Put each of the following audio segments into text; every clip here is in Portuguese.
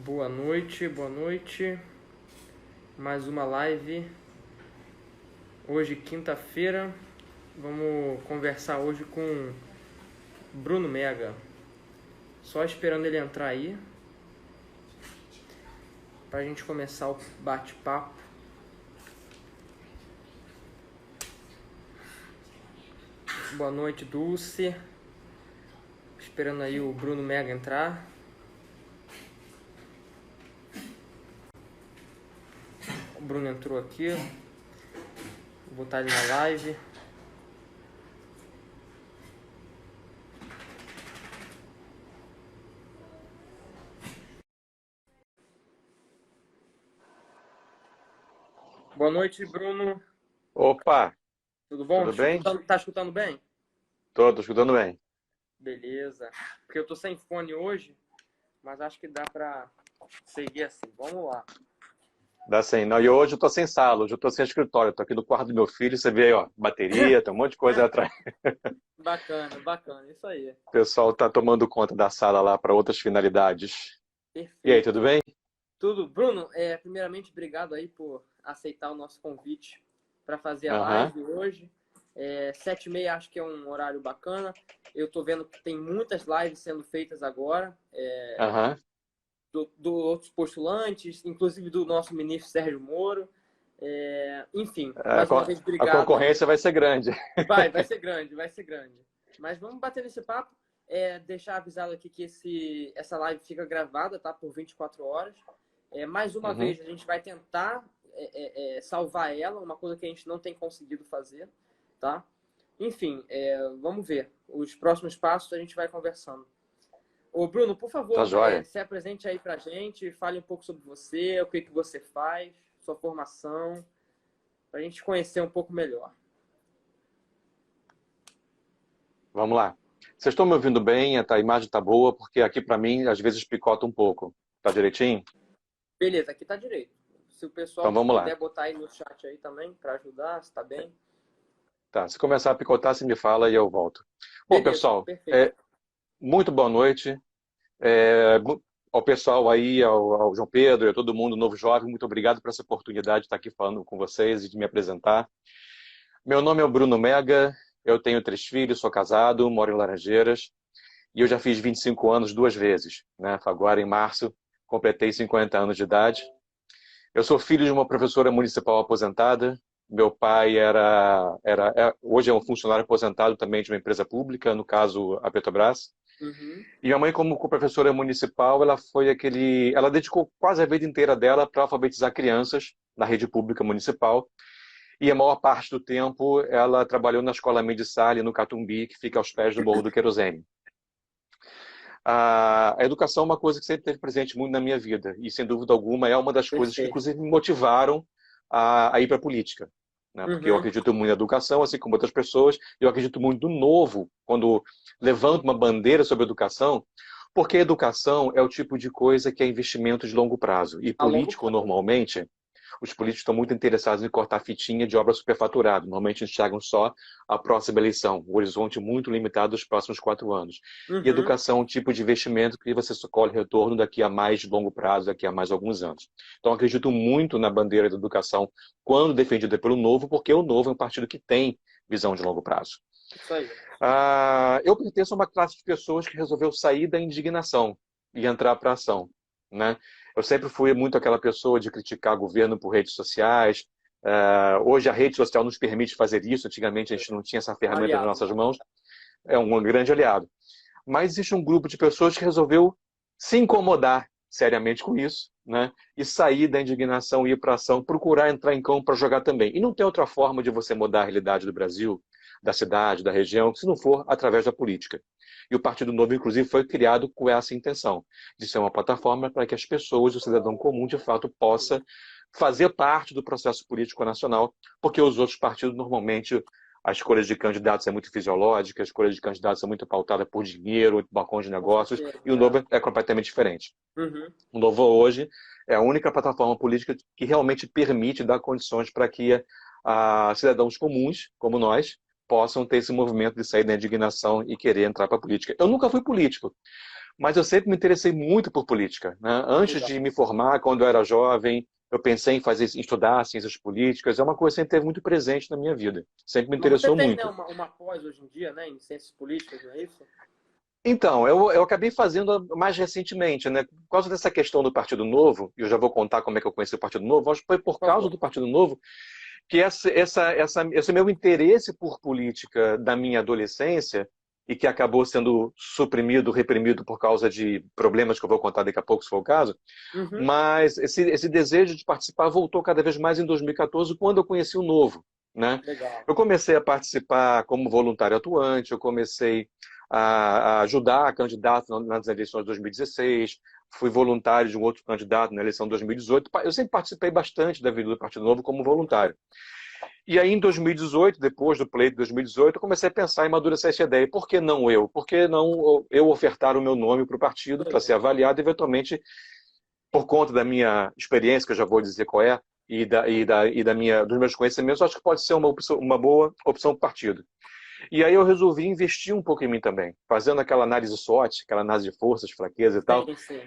Boa noite, boa noite. Mais uma live. Hoje, quinta-feira. Vamos conversar hoje com Bruno Mega. Só esperando ele entrar aí pra gente começar o bate-papo. Boa noite, Dulce. Esperando aí o Bruno Mega entrar. O Bruno entrou aqui. Vou botar ele na live. Boa noite, Bruno. Opa, Tudo bom? tudo bem? Tá escutando bem? Tô escutando bem. Beleza. Porque eu tô sem fone hoje, mas acho que dá pra seguir assim. Vamos lá. Dá sim. Não, e hoje eu tô sem sala, hoje eu tô sem escritório, tô aqui no quarto do meu filho, você vê aí, ó, bateria, tem um monte de coisa aí atrás. Bacana, bacana. Isso aí. O pessoal tá tomando conta da sala lá para outras finalidades. E aí, tudo Perfeito. bem? Tudo. Bruno, primeiramente, obrigado aí por aceitar o nosso convite para fazer a Aham, live hoje. 7h30 acho que é um horário bacana. Eu tô vendo que tem muitas lives sendo feitas agora, aham. do outros postulantes, inclusive do nosso ministro Sérgio Moro. Enfim, A, mais uma co- vez, a obrigado aí. concorrência vai ser grande. Vai ser grande, vai ser grande. Mas vamos bater nesse papo. Deixar avisado aqui que essa live fica gravada, tá? Por 24 horas. Mais uma Uhum. vez, a gente vai tentar salvar ela, uma coisa que a gente não tem conseguido fazer, tá? Enfim, vamos ver. Os próximos passos a gente vai conversando. Ô, Bruno, por Tá favor, joia. se apresente aí pra gente, fale um pouco sobre você, o que que você faz, sua formação, pra gente conhecer um pouco melhor. Vamos lá. Vocês estão me ouvindo bem? A imagem tá boa, porque aqui para mim às vezes picota um pouco. Tá direitinho? Beleza, aqui tá direito. Se o pessoal Então vamos lá. puder botar aí no chat aí também para ajudar, se tá bem. Tá, se começar a picotar, você me fala e eu volto. Bom, Beleza, pessoal, perfeito. muito boa noite. Ao pessoal aí, ao João Pedro e a todo mundo, novo jovem, muito obrigado por essa oportunidade de estar aqui falando com vocês e de me apresentar. Meu nome é o Bruno Mega, eu tenho 3 filhos, sou casado, moro em Laranjeiras e eu já fiz 25 anos 2 vezes, né? Agora, em março, completei 50 anos de idade. Eu sou filho de uma professora municipal aposentada. Meu pai hoje é um funcionário aposentado também de uma empresa pública, no caso, a Petrobras. Uhum. E a mãe, como professora municipal, ela dedicou quase a vida inteira dela para alfabetizar crianças na rede pública municipal. E a maior parte do tempo ela trabalhou na escola Medissale, no Catumbi, que fica aos pés do Morro do Querosene. A educação é uma coisa que sempre esteve presente muito na minha vida. E, sem dúvida alguma, é uma das coisas que, Perfeito. inclusive, me motivaram a ir para a política. Né? Porque eu Uhum. acredito muito na educação, assim como outras pessoas. Eu acredito muito no novo, quando levanto uma bandeira sobre educação, porque a educação é o tipo de coisa que é investimento de longo prazo. E A longo político, prazo. normalmente, os políticos estão muito interessados em cortar fitinha de obra superfaturada. Normalmente enxergam só a próxima eleição, um horizonte muito limitado dos próximos 4 anos. E Uhum. educação é um tipo de investimento que você só colhe retorno daqui a mais longo prazo, daqui a mais alguns anos. Então, acredito muito na bandeira da educação quando defendida pelo Novo, porque o Novo é um partido que tem visão de longo prazo. Isso aí. Eu pertenço a uma classe de pessoas que resolveu sair da indignação e entrar para a ação, né? Eu sempre fui muito aquela pessoa de criticar governo por redes sociais. Hoje a rede social nos permite fazer isso. Antigamente a gente não tinha essa Um ferramenta nas aliado, nossas né? mãos. É um grande aliado. Mas existe um grupo de pessoas que resolveu se incomodar seriamente com isso, né? E sair da indignação e ir para a ação, procurar entrar em campo para jogar também. E não tem outra forma de você mudar a realidade do Brasil, da cidade, da região, se não for através da política. E o Partido Novo, inclusive, foi criado com essa intenção, de ser uma plataforma para que as pessoas, o cidadão comum, de fato, possa fazer parte do processo político nacional, porque os outros partidos, normalmente, a escolha de candidatos é muito fisiológica, a escolha de candidatos é muito pautada por dinheiro, balcão de Com negócios, certeza. e o Novo é completamente diferente. Uhum. O Novo hoje é a única plataforma política que realmente permite dar condições para que cidadãos comuns, como nós, possam ter esse movimento de sair da indignação e querer entrar para a política. Eu nunca fui político, Mas eu sempre me interessei muito por política, né? Antes Legal. de me formar, quando eu era jovem, eu pensei em estudar ciências políticas. É uma coisa que sempre teve muito presente na minha vida. Sempre me Mas você interessou tem, né, muito. uma pós hoje em dia, né, em ciências políticas, não é isso? Então, eu acabei fazendo mais recentemente, né? Por causa dessa questão do Partido Novo, e eu já vou contar como é que eu conheci o Partido Novo, acho que foi por Por causa favor. do Partido Novo que esse meu interesse por política da minha adolescência, e que acabou sendo suprimido, reprimido por causa de problemas que eu vou contar daqui a pouco, se for o caso, Uhum. mas esse desejo de participar voltou cada vez mais em 2014, quando eu conheci o Novo, né? Legal. Eu comecei a participar como voluntário atuante, eu comecei a ajudar a candidato nas eleições de 2016, fui voluntário de um outro candidato na eleição de 2018. Eu sempre participei bastante da vida do Partido Novo como voluntário. E aí, em 2018, depois do pleito de 2018, eu comecei a pensar em amadurecer essa ideia. Por que não eu? Por que não eu ofertar o meu nome para o partido para ser Legal. avaliado, eventualmente, por conta da minha experiência, que eu já vou dizer qual é, dos meus conhecimentos, eu acho que pode ser uma boa opção para o partido. E aí eu resolvi investir um pouco em mim também, fazendo aquela análise SWOT, aquela análise de forças, fraquezas e tal. Sim, sim.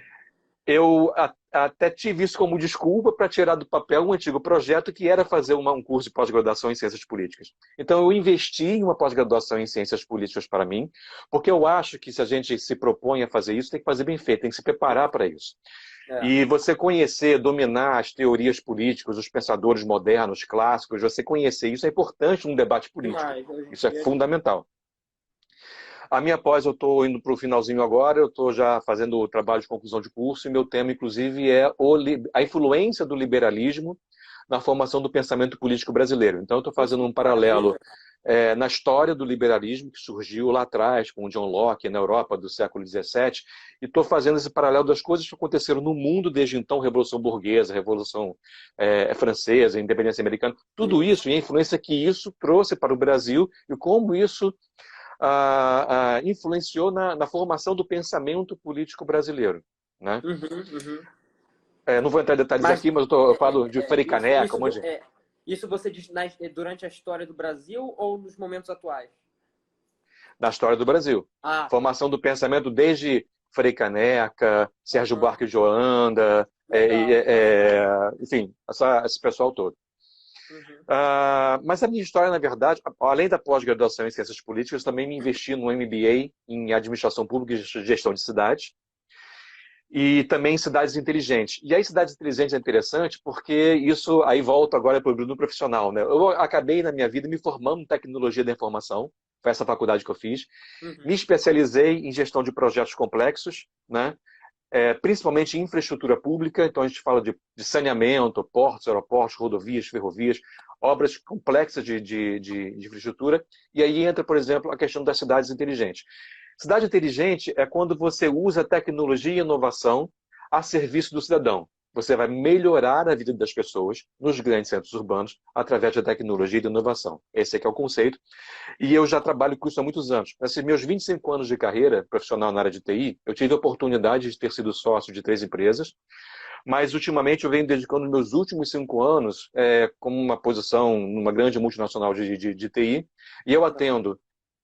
Eu até tive isso como desculpa para tirar do papel um antigo projeto que era fazer um curso de pós-graduação em ciências políticas. Então eu investi em uma pós-graduação em ciências políticas para mim, porque eu acho que se a gente se propõe a fazer isso, tem que fazer bem feito, tem que se preparar para isso. É. E você conhecer, dominar as teorias políticas, os pensadores modernos, clássicos, você conhecer isso é importante num debate político. Demais. Hoje em Isso é dia, fundamental. A minha pós, eu estou indo para o finalzinho agora, eu estou já fazendo o trabalho de conclusão de curso, e meu tema, inclusive, é a influência do liberalismo na formação do pensamento político brasileiro. Então, eu estou poxa, fazendo um que maravilha. paralelo na história do liberalismo, que surgiu lá atrás, com o John Locke, na Europa do século XVII, e estou fazendo esse paralelo das coisas que aconteceram no mundo desde então, Revolução Burguesa, Revolução Francesa, Independência Americana, tudo isso e a influência que isso trouxe para o Brasil e como isso influenciou na formação do pensamento político brasileiro. Né? Uhum, uhum. Não vou entrar em detalhes Mas aqui, mas eu falo de Frei Caneca, um monte de... isso você diz durante a história do Brasil ou nos momentos atuais? Da história do Brasil. Ah, tá. Formação do pensamento desde Frei Caneca, Sérgio Aham. Buarque de Holanda, Legal, legal. enfim, esse pessoal todo. Uhum. Mas a minha história, na verdade, além da pós-graduação em Ciências Políticas, também me investi no MBA em Administração Pública e Gestão de Cidades, e também em cidades inteligentes. E aí, cidades inteligentes é interessante porque isso, aí volto agora para o Bruno profissional. Né? Eu acabei, na minha vida, me formando em tecnologia da informação, foi essa faculdade que eu fiz. Me Uhum. especializei em gestão de projetos complexos, né? Principalmente em infraestrutura pública, então a gente fala de saneamento, portos, aeroportos, rodovias, ferrovias, obras complexas de infraestrutura, e aí entra, por exemplo, a questão das cidades inteligentes. Cidade inteligente é quando você usa tecnologia e inovação a serviço do cidadão. Você vai melhorar a vida das pessoas nos grandes centros urbanos através da tecnologia e da inovação. Esse é que é o conceito. E eu já trabalho com isso há muitos anos. Nesses meus 25 anos de carreira profissional na área de TI, eu tive a oportunidade de ter sido sócio de 3 empresas, mas ultimamente eu venho dedicando meus últimos 5 anos como uma posição numa grande multinacional de TI, e eu atendo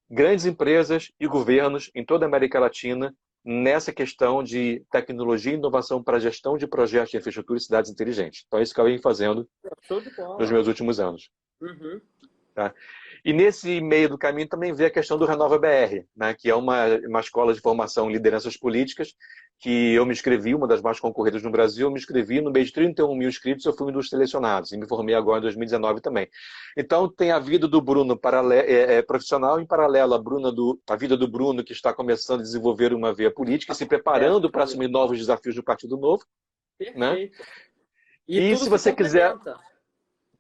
grandes empresas e governos em toda a América Latina nessa questão de tecnologia e inovação para a gestão de projetos de infraestrutura e cidades inteligentes. Então é isso que eu venho fazendo Show de nos bola. meus últimos anos. Uhum. Tá? E nesse meio do caminho também vê a questão do Renova BR, né, que é uma escola de formação em lideranças políticas, que eu me inscrevi, uma das mais concorridas no Brasil, eu me inscrevi no meio de 31 mil inscritos, eu fui um dos selecionados, e me formei agora em 2019 também. Então tem a vida do Bruno profissional, em paralelo a vida do Bruno, que está começando a desenvolver uma veia política, se preparando para assumir novos desafios do Partido Novo. Né? Perfeito. E E tudo se se você quiser... complementa.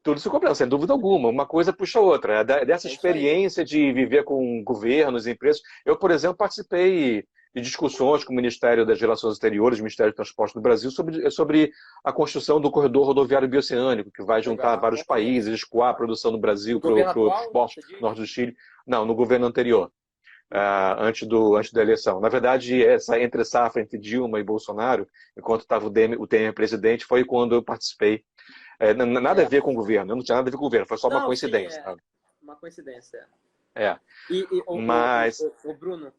Tudo se completa, sem dúvida alguma. Uma coisa puxa a outra. Dessa É isso aí. experiência de viver com governos, empresas. Eu, por exemplo, participei de discussões com o Ministério das Relações Exteriores, Ministério do Transporte do Brasil, sobre a construção do corredor rodoviário bioceânico, que vai juntar Legal. vários países, escoar a produção do Brasil No para governo os atual, portos você diz? norte do Chile. Não, no governo anterior, Uhum. antes da eleição. Na verdade, essa entre-safra entre Dilma e Bolsonaro, enquanto estava o Temer presidente, foi quando eu participei. Nada a É. ver com o governo, eu não tinha nada a ver com o governo, foi só uma Não, sim, coincidência. é Sabe? uma coincidência. É. E Mas, o Bruno,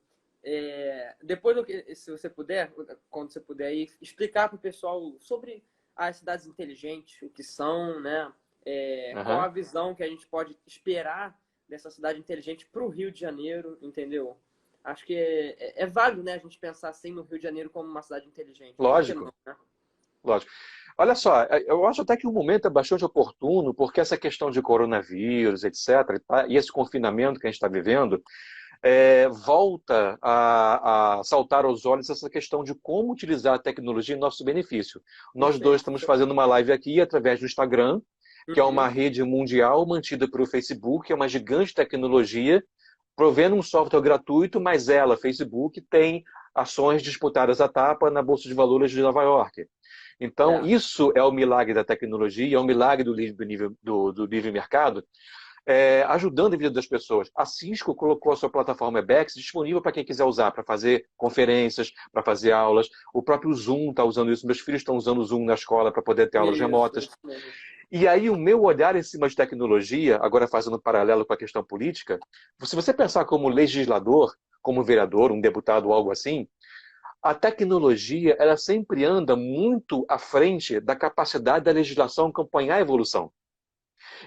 Depois, se você puder, quando você puder, aí, explicar para o pessoal sobre as cidades inteligentes, o que são, né? Qual a visão que a gente pode esperar dessa cidade inteligente para o Rio de Janeiro, entendeu? Acho que é válido, né, a gente pensar assim no Rio de Janeiro como uma cidade inteligente. Por que Lógico, não, né? lógico. Olha só, eu acho até que o momento é bastante oportuno, porque essa questão de coronavírus, etc., e esse confinamento que a gente está vivendo, volta a saltar aos olhos essa questão de como utilizar a tecnologia em nosso benefício. Nós dois Perfeito. estamos fazendo uma live aqui através do Instagram, que é uma Uhum. rede mundial mantida pelo Facebook, é uma gigante tecnologia, provendo um software gratuito, mas ela, Facebook, tem ações disputadas à tapa na Bolsa de Valores de Nova York. Então, É. isso é o milagre da tecnologia, é o milagre do livre mercado, ajudando a vida das pessoas. A Cisco colocou a sua plataforma Webex disponível para quem quiser usar, para fazer conferências, para fazer aulas. O próprio Zoom está usando isso. Meus filhos estão usando o Zoom na escola para poder ter aulas remotas. Isso mesmo. E aí o meu olhar em cima de tecnologia, agora fazendo um paralelo com a questão política, se você pensar como legislador, como vereador, um deputado ou algo assim, a tecnologia ela sempre anda muito à frente da capacidade da legislação acompanhar a evolução.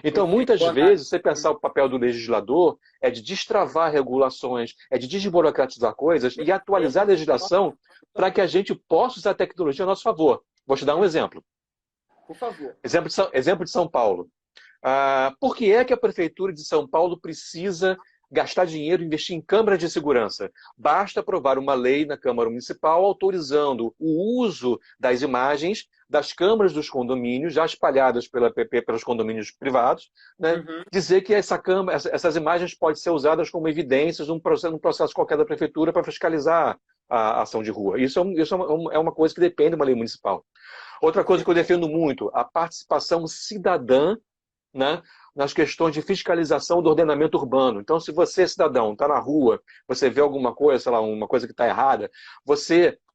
Então, Perfeito. muitas Boa vezes, análise. você pensar o papel do legislador é de destravar regulações, é de desburocratizar coisas e atualizar a Perfeito. legislação para que a gente possa usar a tecnologia a nosso favor. Vou te dar um exemplo. Por favor. Exemplo de São Paulo. Por que é que a Prefeitura de São Paulo precisa gastar dinheiro e investir em câmeras de segurança? Basta aprovar uma lei na Câmara Municipal autorizando o uso das imagens das câmaras dos condomínios, já espalhadas pelos condomínios privados, né? Uhum. Dizer que essas imagens podem ser usadas como evidências num processo qualquer da Prefeitura para fiscalizar a ação de rua. Isso é uma coisa que depende de uma lei municipal. Outra coisa que eu Perfeito. defendo muito, a participação cidadã, né, nas questões de fiscalização do ordenamento urbano. Então, se você, cidadão, está na rua, você vê alguma coisa, sei lá, uma coisa que está errada,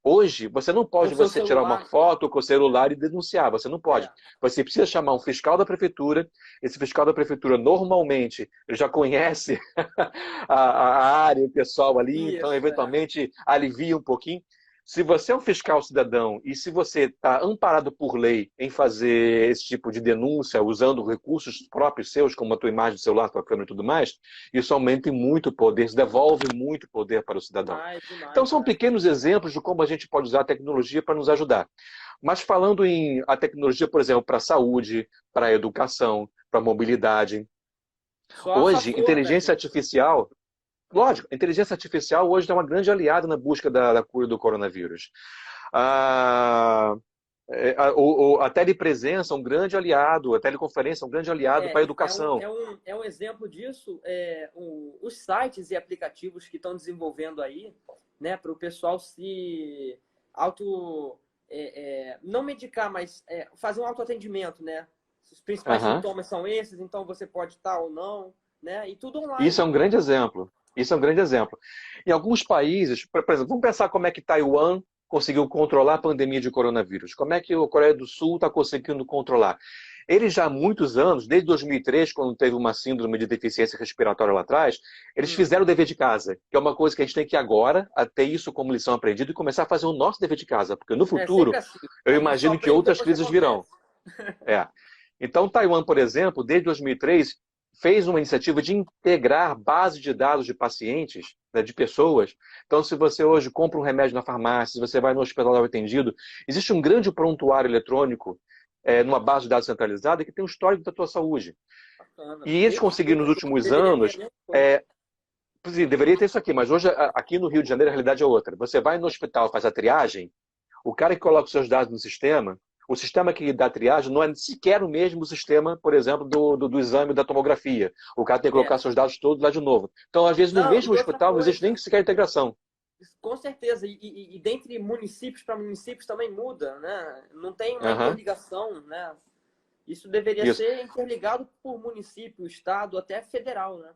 hoje, você não Com pode seu tirar uma celular. foto com o celular e denunciar, você não pode. É. Você precisa chamar um fiscal da prefeitura, esse fiscal da prefeitura, normalmente, ele já conhece a área, o pessoal ali, então, Isso, é. eventualmente, alivia um pouquinho. Se você é um fiscal cidadão e se você está amparado por lei em fazer esse tipo de denúncia usando recursos próprios seus, como a tua imagem do celular, tua câmera e tudo mais, isso aumenta muito o poder, isso devolve muito poder para o cidadão. Demais, Então demais, são é. pequenos exemplos de como a gente pode usar a tecnologia para nos ajudar. Mas falando em a tecnologia, por exemplo, para a saúde, para a educação, para a mobilidade, Só a hoje, favor, né, inteligência gente? artificial. Lógico, a inteligência artificial hoje é uma grande aliada na busca da cura do coronavírus. A, a telepresença é um grande aliado, a teleconferência é um grande aliado para a educação. É um exemplo disso, os sites e aplicativos que estão desenvolvendo aí, né, para o pessoal se auto, não medicar, mas fazer um autoatendimento, né? Os principais Uhum. sintomas são esses, então você pode estar ou não, né? E tudo Isso é online, um né? grande exemplo. Isso é um grande exemplo. Em alguns países, por exemplo, vamos pensar como é que Taiwan conseguiu controlar a pandemia de coronavírus. Como é que a Coreia do Sul está conseguindo controlar? Eles já há muitos anos, desde 2003, quando teve uma síndrome de deficiência respiratória lá atrás, eles Hum. fizeram o dever de casa, que é uma coisa que a gente tem que agora ter isso como lição aprendida e começar a fazer o nosso dever de casa, porque no É sempre futuro assim. eu A gente só imagino que aprende outras depois que crises virão. acontece. É. Então, Taiwan, por exemplo, desde 2003, fez uma iniciativa de integrar base de dados de pacientes, né, de pessoas. Então, se você hoje compra um remédio na farmácia, se você vai no hospital atendido, existe um grande prontuário eletrônico numa base de dados centralizada que tem um histórico da tua saúde. Bacana. E eles conseguiram, nos Perfeito. últimos Deveria ter a anos, mesma coisa. sim, deveria ter isso aqui, mas hoje, aqui no Rio de Janeiro, a realidade é outra. Você vai no hospital, faz a triagem, o cara que coloca os seus dados no sistema, o sistema que dá triagem não é sequer o mesmo sistema, por exemplo, do exame da tomografia. O cara tem que É. colocar seus dados todos lá de novo. Então, às vezes, no Não, mesmo e outra hospital não existe nem coisa, sequer integração. com certeza, e dentre municípios para municípios também muda, né? Não tem uma Uhum, interligação, né? Isso deveria isso. ser interligado por município, estado, até federal, né?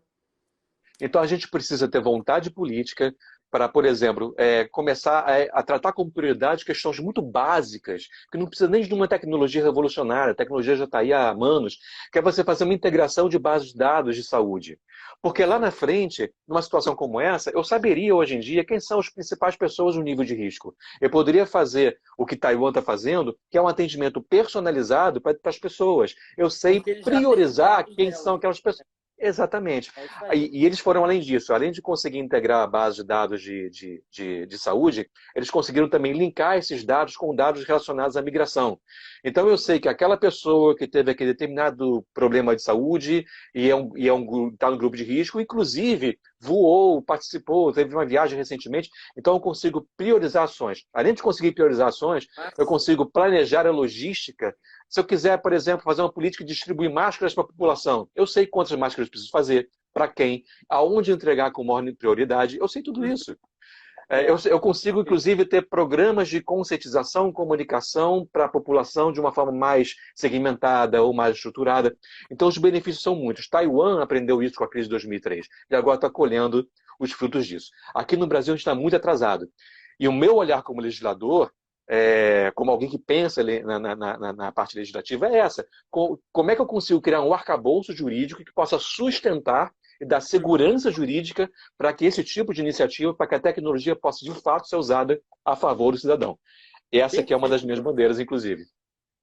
Então, a gente precisa ter vontade política, para, por exemplo, começar a tratar como prioridade questões muito básicas, que não precisa nem de uma tecnologia revolucionária, a tecnologia já está aí há anos, que é você fazer uma integração de bases de dados de saúde. Porque lá na frente, numa situação como essa, eu saberia hoje em dia quem são as principais pessoas no nível de risco. Eu poderia fazer o que Taiwan está fazendo, que é um atendimento personalizado para as pessoas. Eu sei Porque eles já têm os priorizar dados quem são delas. aquelas pessoas. Exatamente. É isso aí. E eles foram além disso. Além de conseguir integrar a base de dados de saúde, eles conseguiram também linkar esses dados com dados relacionados à migração. Então eu sei que aquela pessoa que teve aquele determinado problema de saúde está no grupo de risco, inclusive voou, participou, teve uma viagem recentemente, então eu consigo priorizar ações. Além de conseguir priorizar ações, Ah, eu sim. consigo planejar a logística. Se eu quiser, por exemplo, fazer uma política de distribuir máscaras para a população, eu sei quantas máscaras eu preciso fazer, para quem, aonde entregar com maior prioridade, eu sei tudo Uhum. isso. É, Eu consigo, inclusive, ter programas de conscientização, comunicação para a população de uma forma mais segmentada ou mais estruturada. Então, os benefícios são muitos. Taiwan aprendeu isso com a crise de 2003 e agora está colhendo os frutos disso. Aqui no Brasil, a gente está muito atrasado. E o meu olhar como legislador, como alguém que pensa na parte legislativa, é essa. Como é que eu consigo criar um arcabouço jurídico que possa sustentar e dar Uhum. segurança jurídica para que esse tipo de iniciativa, para que a tecnologia possa de fato ser usada a favor do cidadão. Essa que é uma das Perfeito, minhas Bruno. bandeiras, inclusive.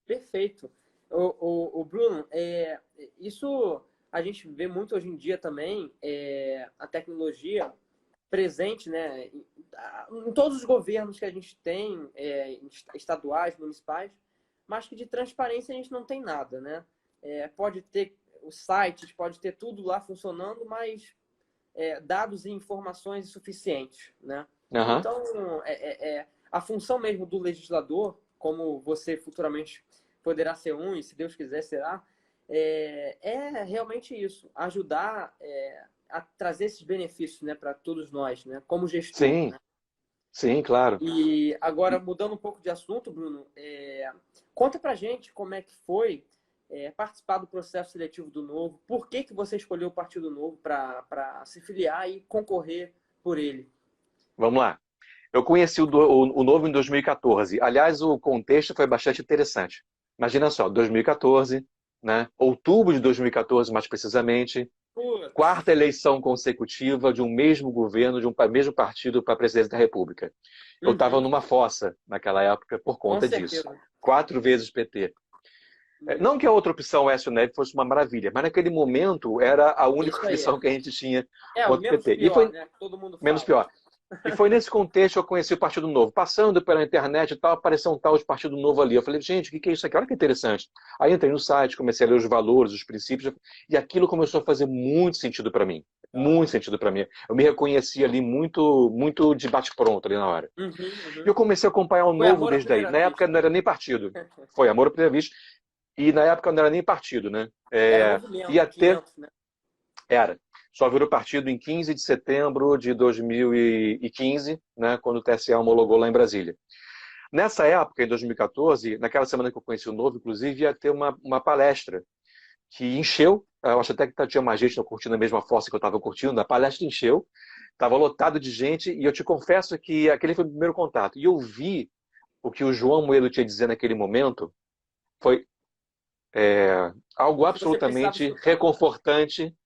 Perfeito. O Bruno, isso a gente vê muito hoje em dia também, a tecnologia presente, né, em todos os governos que a gente tem, estaduais, municipais, mas que de transparência a gente não tem nada, né? Pode ter os sites, pode ter tudo lá funcionando, mas dados e informações insuficientes, né? Aham. Então, a função mesmo do legislador, como você futuramente poderá ser um, e se Deus quiser será, realmente isso, ajudar a trazer esses benefícios, né, para todos nós, né, como gestor, Sim, né? sim, claro. E agora, mudando um pouco de assunto, Bruno, conta pra gente como é que foi participar do processo seletivo do Novo, por que você escolheu o Partido Novo para se filiar e concorrer por ele? Vamos lá. Eu conheci o Novo em 2014. Aliás, o contexto foi bastante interessante. Imagina só, 2014, né? Outubro de 2014, mais precisamente, Putz, quarta eleição consecutiva de um mesmo governo, de um mesmo partido para a presidência da República. Eu estava uhum, numa fossa naquela época por com conta disso. certeza. 4 vezes PT. Não Isso, que a outra opção, Aécio Neves, fosse uma maravilha, mas naquele momento era a única isso aí. opção que a gente tinha O contra o menos PT. E pior, foi né? Que todo mundo menos fala. pior. E foi nesse contexto que eu conheci o Partido Novo. Passando pela internet e tal, apareceu um tal de Partido Novo ali. Eu falei, gente, o que é isso aqui? Olha que interessante. Aí entrei no site, comecei a ler os valores, os princípios, e aquilo começou a fazer muito sentido para mim. Muito Aham. sentido para mim. Eu me reconheci ali muito, muito de bate-pronto ali na hora. Uhum, E uhum. eu comecei a acompanhar o Foi Novo amor à desde aí. primeira Na época vista. não era nem partido. Foi amor à primeira vista. E na época não era nem partido, né? Era Ia movimento, ter 500, né? era. Só virou partido em 15 de setembro de 2015, né, quando o TSE homologou lá em Brasília. Nessa época, em 2014, naquela semana que eu conheci o Novo, inclusive, ia ter uma palestra que encheu. Eu acho até que tinha mais gente curtindo a mesma fossa que eu estava curtindo. A palestra encheu, estava lotado de gente, e eu te confesso que aquele foi o primeiro contato. E eu vi o que o João Moedo tinha a dizer naquele momento, foi algo O que você precisava absolutamente escutar. reconfortante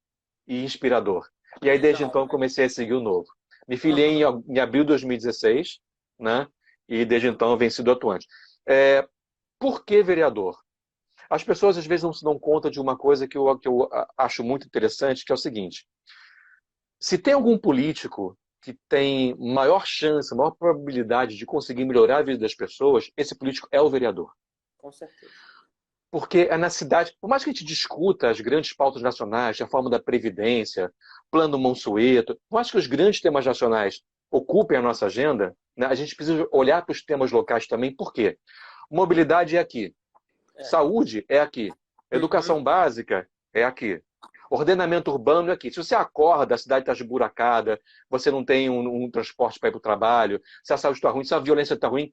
e inspirador. E aí, desde Legal, então, né? comecei a seguir o Novo. Me filiei Aham. em abril de 2016, né? E desde então venho sido atuante. É, por que vereador? As pessoas às vezes não se dão conta de uma coisa que eu acho muito interessante, que é o seguinte: se tem algum político que tem maior chance, maior probabilidade de conseguir melhorar a vida das pessoas, esse político é o vereador. Com certeza. Porque é na cidade, por mais que a gente discuta as grandes pautas nacionais, a forma da Previdência, Plano Monsueto, por mais que os grandes temas nacionais ocupem a nossa agenda, né, a gente precisa olhar para os temas locais também. Por quê? Mobilidade é aqui, É. saúde é aqui, Uhum. educação básica é aqui, ordenamento urbano é aqui. Se você acorda, a cidade está esburacada, você não tem um transporte para ir para o trabalho, se a saúde está ruim, se a violência está ruim,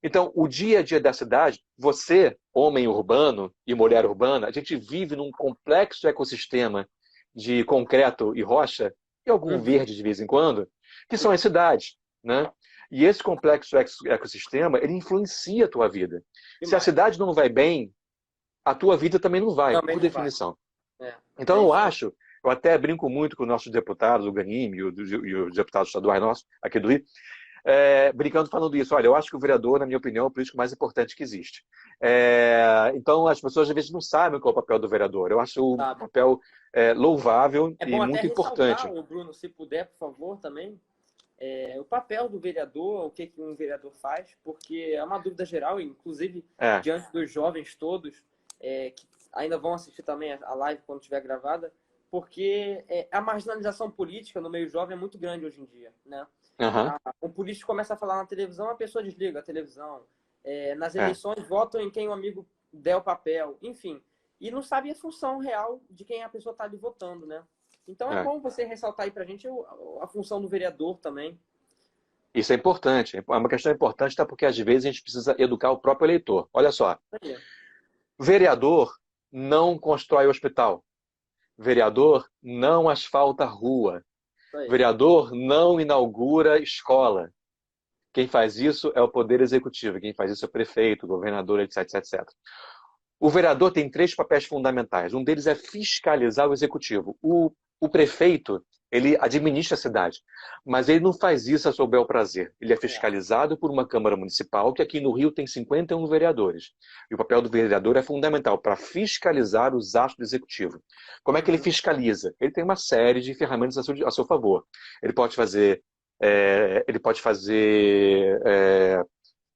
então, o dia a dia da cidade, você, homem urbano e mulher urbana, a gente vive num complexo ecossistema de concreto e rocha, e algum Uhum. verde de vez em quando. que são as cidades, né? E esse complexo ecossistema, ele influencia a tua vida. Se a cidade não vai bem, a tua vida também não vai, Também por não vai. definição. É, Então é eu isso aí. acho, eu até brinco muito com os nossos deputados, o Ganim e os deputados estaduais nossos, aqui do Rio, brincando falando isso. Olha, eu acho que o vereador, na minha opinião, é o político mais importante que existe. Então as pessoas às vezes não sabem qual é o papel do vereador. Eu acho um Sabe? papel louvável É e bom até muito ressaltar, importante. o Bruno, se puder, por favor, também, o papel do vereador, o que que um vereador faz, porque é uma dúvida geral, inclusive É, diante dos jovens todos, que ainda vão assistir também a live quando estiver gravada, porque a marginalização política no meio jovem é muito grande hoje em dia, né? aham, Um político começa a falar na televisão, a pessoa desliga a televisão. Nas é, eleições, votam em quem o amigo der o papel, enfim. E não sabe a função real de quem a pessoa está ali votando, né? Então é é. bom você ressaltar aí pra gente a função do vereador também. Isso é importante. É uma questão importante, tá? Porque às vezes a gente precisa educar o próprio eleitor. Olha só, Aí, vereador não constrói hospital. Vereador não asfalta rua. isso aí. Vereador não inaugura escola. Quem faz isso é o Poder Executivo. Quem faz isso é o prefeito, o governador, etc, etc, etc. O vereador tem três papéis fundamentais. Um deles é fiscalizar o executivo. O prefeito, ele administra a cidade, mas ele não faz isso a seu bel prazer. Ele é É. fiscalizado por uma Câmara Municipal, que aqui no Rio tem 51 vereadores. E o papel do vereador é fundamental para fiscalizar os atos do executivo. Como é que ele Uhum. fiscaliza? Ele tem uma série de ferramentas a seu favor. Ele pode fazer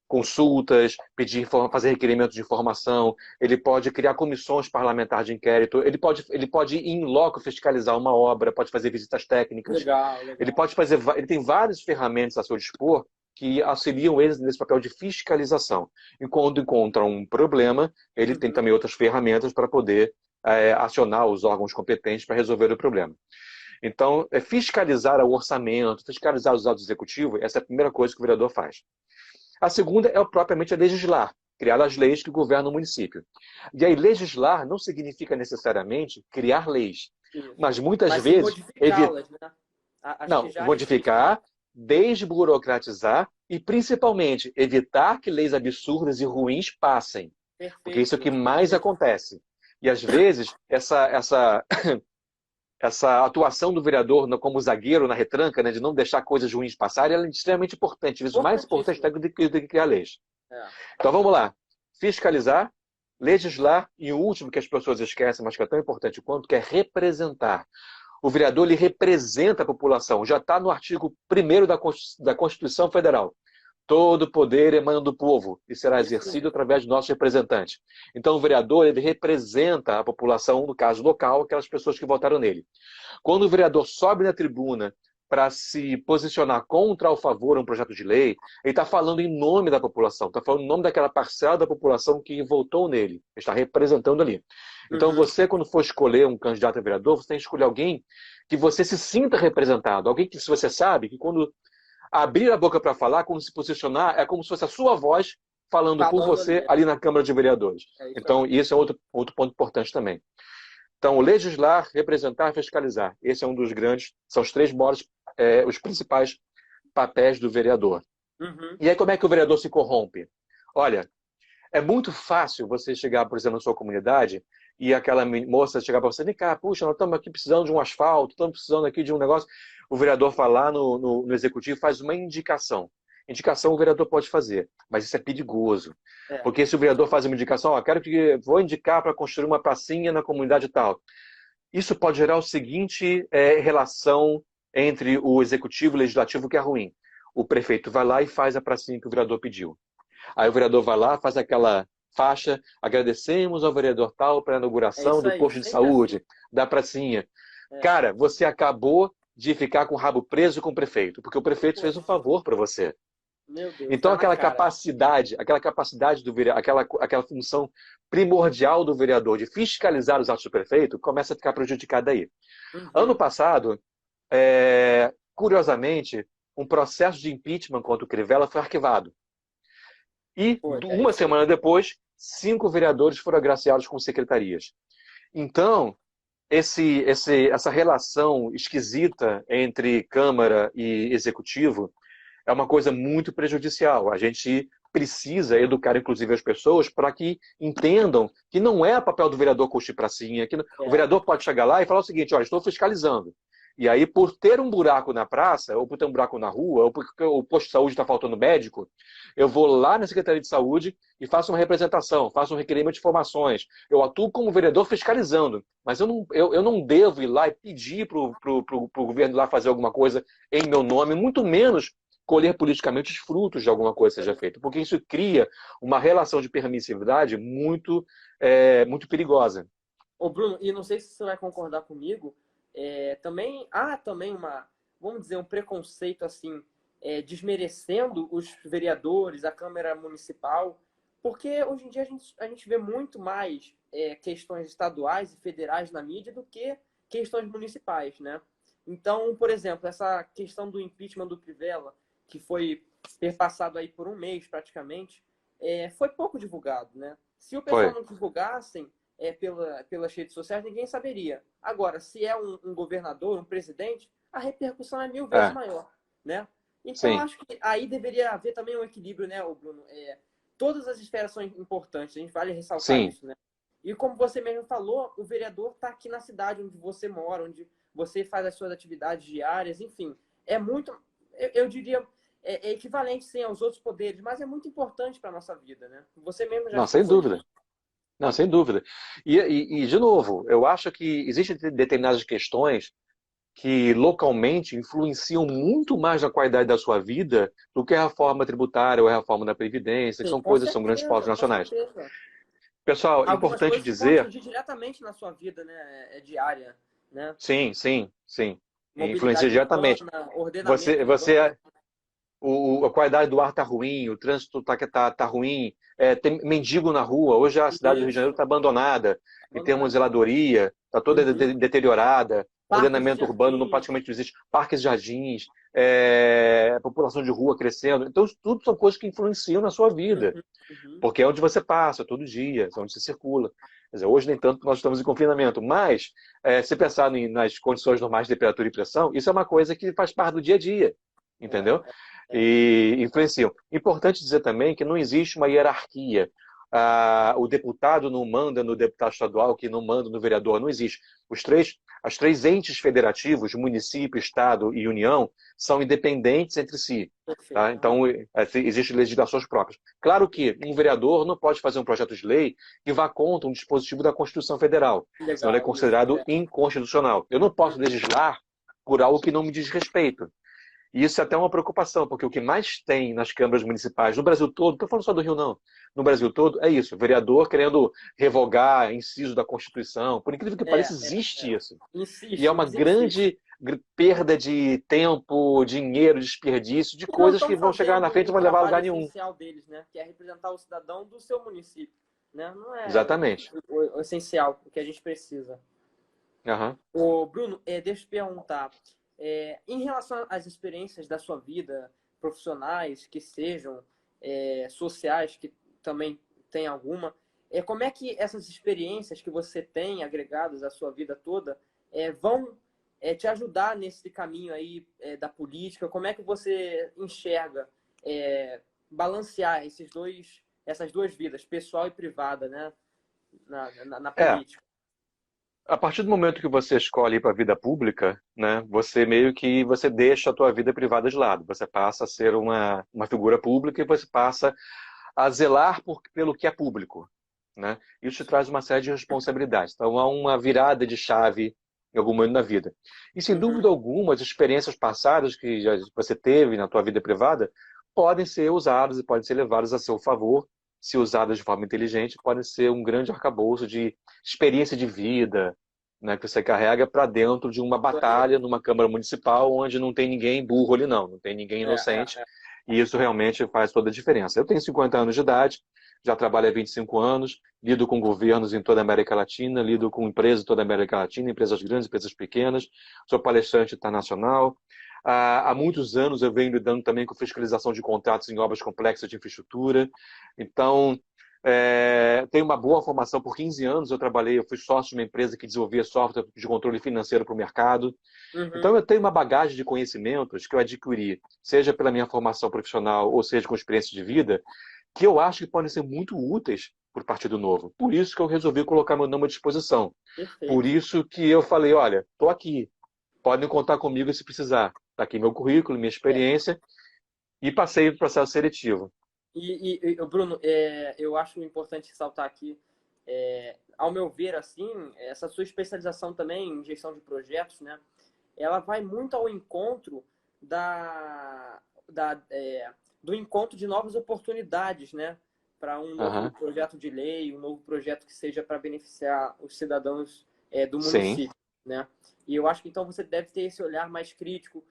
consultas, fazer requerimentos de informação, ele pode criar comissões parlamentares de inquérito, ele pode ir em loco fiscalizar uma obra, pode fazer visitas técnicas, Legal, ele legal. pode fazer, ele tem várias ferramentas a seu dispor que auxiliam eles nesse papel de fiscalização. E quando encontra um problema, ele tem Uhum. também outras ferramentas para poder acionar os órgãos competentes para resolver o problema. Então, fiscalizar o orçamento, fiscalizar os atos executivos, essa é a primeira coisa que o vereador faz. A segunda é propriamente legislar, criar as leis que governam o município. E aí, legislar não significa necessariamente criar leis, Isso. mas muitas Mas sim vezes modificá-las, né? Acho que não, já existem, né? modificar, desburocratizar e principalmente evitar que leis absurdas e ruins passem, porque isso é o que Perfeito, mais perfeito. acontece. E às vezes essa atuação do vereador como zagueiro na retranca, né, de não deixar coisas ruins passarem, ela é extremamente importante, às vezes mais importante Importantíssimo. até do que criar leis. É. Então vamos lá. Fiscalizar, legislar e o último que as pessoas esquecem, mas que é tão importante quanto, que é representar. O vereador ele representa a população. Já está no artigo 1º da Constituição Federal. Todo poder emana do povo e será Isso exercido mesmo. através de nossos representantes. Então o vereador ele representa a população, no caso local, aquelas pessoas que votaram nele. Quando o vereador sobe na tribuna para se posicionar contra ou a favor de um projeto de lei, ele está falando em nome da população, está falando em nome daquela parcela da população que votou nele, ele está representando ali. Então Uhum. você, quando for escolher um candidato a vereador, você tem que escolher alguém que você se sinta representado, alguém que se você sabe que quando abrir a boca para falar, quando se posicionar, é como se fosse a sua voz falando por Falando ali, você né? ali na Câmara de Vereadores. É isso aí. Então, isso é outro ponto importante também. Então, legislar, representar, fiscalizar. Esse é um dos grandes, são os três maiores, os principais papéis do vereador. Uhum. E aí, como é que o vereador se corrompe? Olha, é muito fácil você chegar, por exemplo, na sua comunidade e aquela moça chegar para você, vem cá, puxa, nós estamos aqui precisando de um asfalto, estamos precisando aqui de um negócio. O vereador vai lá no executivo e faz uma indicação. Indicação o vereador pode fazer, mas isso é perigoso. É. Porque se o vereador faz uma indicação, ó, vou indicar para construir uma pracinha na comunidade tal. Isso pode gerar o seguinte relação entre o executivo e o legislativo que é ruim. O prefeito vai lá e faz a pracinha que o vereador pediu. Aí o vereador vai lá, faz aquela faixa, agradecemos ao vereador tal pela É inauguração isso do aí. posto de Sempre assim. saúde, da pracinha. É. Cara, você acabou de ficar com o rabo preso com o prefeito, porque o prefeito fez um Poxa, favor para você. meu Deus, Então tá na cara. aquela capacidade do vereador, aquela função primordial do vereador de fiscalizar os atos do prefeito começa a ficar prejudicada aí. Ano Uhum. passado, curiosamente, um processo de impeachment contra o Crivella foi arquivado. E Pô, é uma isso aí. semana depois, 5 vereadores foram agraciados com secretarias. Então, essa relação esquisita entre Câmara e Executivo é uma coisa muito prejudicial. A gente precisa educar, inclusive, as pessoas para que entendam que não é papel do vereador curtir pracinha, que o É, vereador pode chegar lá e falar o seguinte, ó, estou fiscalizando. E aí, por ter um buraco na praça, ou por ter um buraco na rua, ou porque o posto de saúde está faltando médico, eu vou lá na Secretaria de Saúde e faço uma representação, faço um requerimento de informações. Eu atuo como vereador fiscalizando, mas eu não devo ir lá e pedir para o governo lá fazer alguma coisa em meu nome, muito menos colher politicamente os frutos de alguma coisa seja feita, porque isso cria uma relação de permissividade muito perigosa. Ô, Bruno, e não sei se você vai concordar comigo, também há também vamos dizer, um preconceito assim, desmerecendo os vereadores, a Câmara Municipal, porque hoje em dia a gente vê muito mais questões estaduais e federais na mídia do que questões municipais, né? Então, por exemplo, essa questão do impeachment do Crivella, que foi perpassado aí por um mês praticamente, foi pouco divulgado, né? Se o pessoal Foi. não divulgassem, pelas redes sociais, ninguém saberia. Agora, se é um governador, um presidente, a repercussão é 1000 vezes É, maior, né? Então, sim. acho que aí deveria haver também um equilíbrio, né, Bruno? Todas as esferas são importantes, a gente vale ressaltar Sim. isso, né? E como você mesmo falou, o vereador está aqui na cidade onde você mora, onde você faz as suas atividades diárias, enfim. É muito, eu diria, equivalente, sim, aos outros poderes, mas é muito importante para a nossa vida, né? Você mesmo já Não, sem explicou dúvida. isso. Não, sem dúvida. De novo, eu acho que existem determinadas questões que localmente influenciam muito mais na qualidade da sua vida do que a reforma tributária ou a reforma da Previdência, que Sim, são grandes pautas com importantes. certeza. Pessoal, Algumas importante coisas que vão dizer, atingir diretamente na sua vida, né? Diária, né? sim, sim, sim, influencia Mobilidade diretamente. urbana, ordenamento Você, urbano. você, a qualidade do ar está ruim, o trânsito tá ruim, tem mendigo na rua. Hoje a cidade do Rio de Janeiro Isso, está abandonada, em termos de abandonadíssimo. zeladoria, está toda Uhum. deteriorada, Parques e ordenamento urbano não jardins. praticamente não existe, parques e jardins, população de rua crescendo. Então, isso tudo são coisas que influenciam na sua vida, Uhum. Uhum. porque é onde você passa todo dia, é onde você circula. Quer dizer, hoje nem tanto que nós estamos em confinamento, mas se pensar nas condições normais de temperatura e pressão, isso é uma coisa que faz parte do dia a dia, entendeu? É, é. E influenciam. Importante dizer também que não existe uma hierarquia. O deputado não manda no deputado estadual, que não manda no vereador, não existe. As três entes federativos, município, estado e união, são independentes entre si. Tá? Perfeito. Aham. Então, existem legislações próprias. Claro que um vereador não pode fazer um projeto de lei que vá contra um dispositivo da Constituição Federal, senão ele é Legal, isso. considerado inconstitucional. Eu não posso legislar por algo que não me diz respeito. E isso é até uma preocupação, porque o que mais tem nas câmaras municipais, no Brasil todo, não estou falando só do Rio, não, no Brasil todo, é isso, vereador querendo revogar inciso da Constituição. Por incrível que pareça, existe isso. E é Insiste, uma eles insistem. grande perda de tempo, dinheiro, desperdício, de E não coisas estão que vão chegar na fazendo frente e o não vão levar a trabalho lugar nenhum. essencial deles, né? Que é representar o cidadão do seu município. Né? Não é Exatamente. o essencial, o que a gente precisa. Aham. Ô, Bruno, deixa eu te perguntar. Em relação às experiências da sua vida, profissionais, que sejam, sociais, que também tem alguma, como é que essas experiências que você tem agregadas à sua vida toda vão te ajudar nesse caminho aí da política? Como é que você enxerga balancear essas duas vidas, pessoal e privada, né, na É, política? a partir do momento que você escolhe ir para a vida pública, né, você meio que você deixa a tua vida privada de lado. Você passa a ser uma figura pública e você passa a zelar pelo que é público, né? Isso te traz uma série de responsabilidades. Então, há uma virada de chave em algum momento na vida. E, sem Uhum. dúvida alguma, as experiências passadas que você teve na tua vida privada podem ser usadas e podem ser levadas a seu favor, se usadas de forma inteligente, podem ser um grande arcabouço de experiência de vida, né, que você carrega para dentro de uma Correto. batalha numa Câmara Municipal onde não tem ninguém burro ali, não tem ninguém É, inocente, é, é. e isso realmente faz toda a diferença. Eu tenho 50 anos de idade, já trabalho há 25 anos, lido com governos em toda a América Latina, lido com empresas em toda a América Latina, empresas grandes, empresas pequenas, sou palestrante internacional. Há muitos anos eu venho lidando também com fiscalização de contratos em obras complexas de infraestrutura. Então, Tenho uma boa formação por 15 anos, eu fui sócio de uma empresa que desenvolvia software de controle financeiro para o mercado. Uhum. Então eu tenho uma bagagem de conhecimentos que eu adquiri, seja pela minha formação profissional ou seja com experiência de vida, que eu acho que podem ser muito úteis para o Partido Novo. Por isso que eu resolvi colocar meu nome à disposição. Por Perfeito. isso que eu falei, olha, estou aqui, podem contar comigo se precisar. Está aqui meu currículo, minha É, experiência, e passei no processo seletivo. Bruno, eu acho importante ressaltar aqui, ao meu ver, assim, essa sua especialização também em gestão de projetos, né? Ela vai muito ao encontro da, da, é, do encontro de novas oportunidades, né? Para um novo Aham. projeto de lei, um novo projeto que seja para beneficiar os cidadãos do Sim. município, né? E eu acho que então você deve ter esse olhar mais crítico,